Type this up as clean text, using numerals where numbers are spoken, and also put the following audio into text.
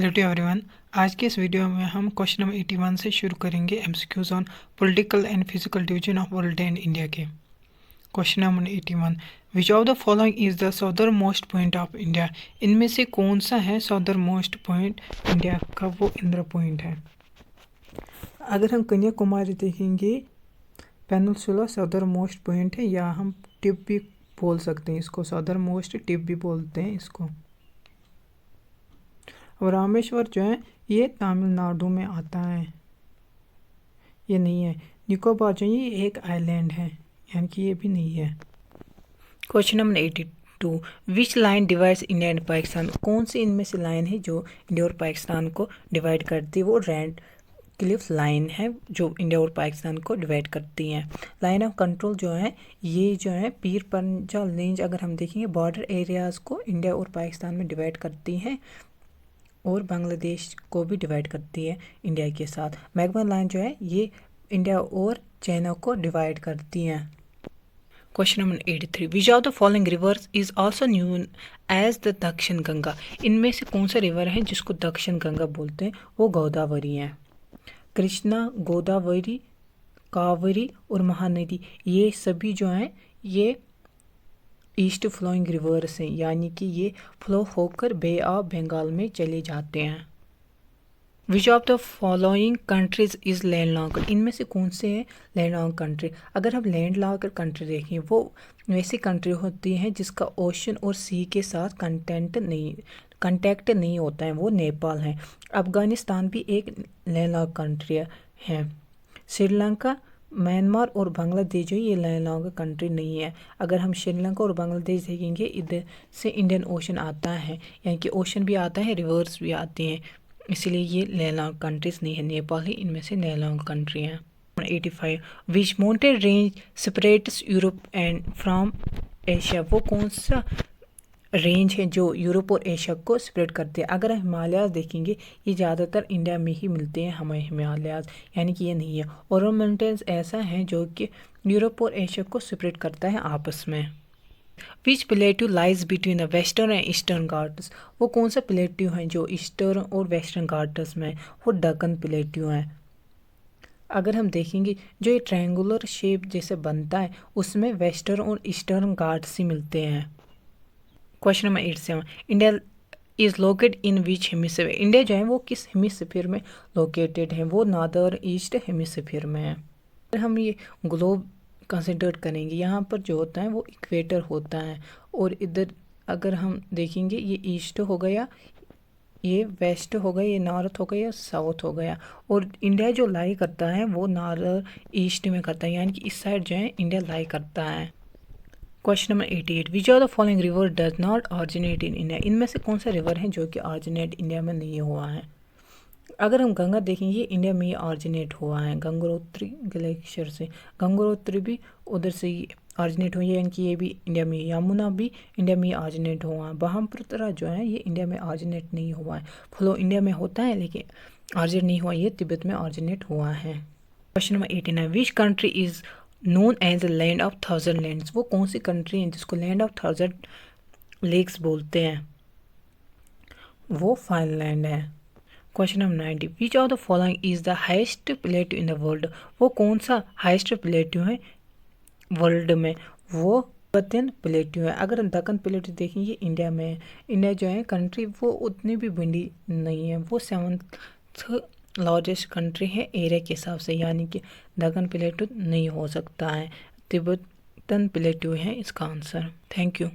Hello to everyone. आज के इस वीडियो में हम क्वेश्चन नंबर 81 से शुरू करेंगे MCQs on political and physical division of world and India के। Question number 81, which of the following is the southernmost point of India. इनमें से कौन सा है सदर्न मोस्ट पॉइंट इंडिया का? वो इंदिरा पॉइंट है। अगर हम कन्याकुमारी देखेंगे, पेनिनसुला सदर्न मोस्ट पॉइंट है, या हम टिप भी बोल सकते हैं इसको, सदर्न मोस्ट टिप भी बोलते हैं इसको। और रामेश्वर जो है ये तमिलनाडु में आता है, ये नहीं है। निकोबार जो है ये एक आइलैंड है, यानी कि ये भी नहीं है। Question number 82, which line divides India and Pakistan. कौन सी इनमें से लाइन है जो इंडिया और पाकिस्तान को डिवाइड करती है? वो रेड क्लिफ लाइन है जो इंडिया और पाकिस्तान को डिवाइड करती है। लाइन ऑफ कंट्रोल जो है ये जो है पीर पंजाल रेंज, अगर हम देखेंगे बॉर्डर एरियाज़ को इंडिया और पाकिस्तान में डिवाइड करती हैं और बांग्लादेश को भी डिवाइड करती है इंडिया के साथ। मैकमोहन लाइन जो है ये इंडिया और चाइना को डिवाइड करती हैं। Question number 83, which of the following rivers is also known as the Dakshin Ganga. इनमें से कौन सा रिवर है जिसको दक्षिण गंगा बोलते हैं? वो गोदावरी है। कृष्णा, गोदावरी, कावेरी और महानदी ये सभी जो हैं ये ईस्ट फ्लोइंग रिवर्स हैं, यानी कि ये फ्लो होकर बे ऑफ बंगाल में चले जाते हैं। विच of the following countries is landlocked. इनमें से कौन से हैं लैंडलॉक्ड कंट्री? अगर हम लैंडलॉक्ड कंट्री देखें, वो वैसी कंट्री होती हैं जिसका ओशन और सी के साथ कंटेक्ट नहीं होता है, वो नेपाल है। अफगानिस्तान भी एक लैंडलॉक्ड कंट्री है। श्रीलंका, म्यांमार और बांग्लादेश जो ये लैंडलॉक्ड कंट्री नहीं है। अगर हम श्रीलंका और बांग्लादेश देखेंगे, इधर से इंडियन ओशन आता है, यानी कि ओशन भी आता है, रिवर्स भी आते हैं, इसलिए ये लैंडलॉक्ड कंट्रीज नहीं है। नेपाल ही इनमें से लैंडलॉक्ड कंट्री है। 85, which mountain range separates Europe and from Asia. वो कौन सा रेंज है जो यूरोप और एशिया को सेपरेट करते हैं? अगर हम हिमालयाज देखेंगे, ये ज़्यादातर इंडिया में ही मिलते हैं हमें हिमालयाज, यानी कि ये नहीं है। और माउंटेन्स ऐसा है जो कि यूरोप और एशिया को सेपरेट करता है आपस में। Which plateau lies between the western and eastern Ghats. वो कौन सा प्लेट्यू है जो ईस्टर्न और वेस्टर्न घाट्स में? वो डेक्कन प्लेट्यू है। अगर हम देखेंगे जो ये ट्रायंगुलर शेप जैसे बनता है उसमें वेस्टर्न और ईस्टर्न घाट्स ही मिलते हैं। Question number 87, India is located in which hemisphere. India जो है वो किस हेमिस्फीयर में लोकेटेड है? वो नॉर्दर्न ईस्ट हेमिस्फीयर में है। अगर हम ये ग्लोब कंसिडर करेंगे, यहाँ पर जो होता है वो इक्वेटर होता है, और इधर अगर हम देखेंगे ये ईस्ट हो गया, ये वेस्ट हो गया, ये नॉर्थ हो गया, साउथ हो गया, और इंडिया जो लाई करता है वो नॉर्दर्न ईस्ट में करता है, यानी कि इस साइड जो है इंडिया लाई करता है। Question number 88, which of the following river does not originate in India. इनमें से कौन सा रिवर है जो कि ऑरिजिनेट इंडिया में नहीं हुआ है? अगर हम गंगा देखेंगे, इंडिया में ही ऑरिजिनेट हुआ है गंगोत्री ग्लेशियर से। गंगोत्री भी उधर से ही ऑरिजिनेट हुई है, यानी कि ये भी इंडिया में। यमुना भी इंडिया में ही ऑरिजिनेट हुआ है। ब्रह्मपुत्र जो है ये इंडिया में ऑरिजिनेट नहीं हुआ है। फ्लो इंडिया में होता है लेकिन ऑरिजिनेट नहीं हुआ, ये तिब्बत में ऑरिजिनेट हुआ है। Question number 89, which country is known as the land of thousand lands. वो कौन सी कंट्री है जिसको लैंड ऑफ थाउजेंड लेक्स बोलते हैं? वो फाइनलैंड है। Question number 90, which of the following is the highest plateau in the world. वो कौन सा हाइस्ट प्लेट्यू है वर्ल्ड में? वो दक्कन प्लेट्यू है। अगर हम दक्कन प्लेट्यू देखेंगे, इंडिया में है। इंडिया जो है कंट्री वो उतनी भी बड़ी नहीं है, वो 7th लार्जेस्ट कंट्री है एरिया के हिसाब से, यानी कि दक्कन प्लेट्यू नहीं हो सकता है। तिब्बतन प्लेट्यू है इसका आंसर। Thank you.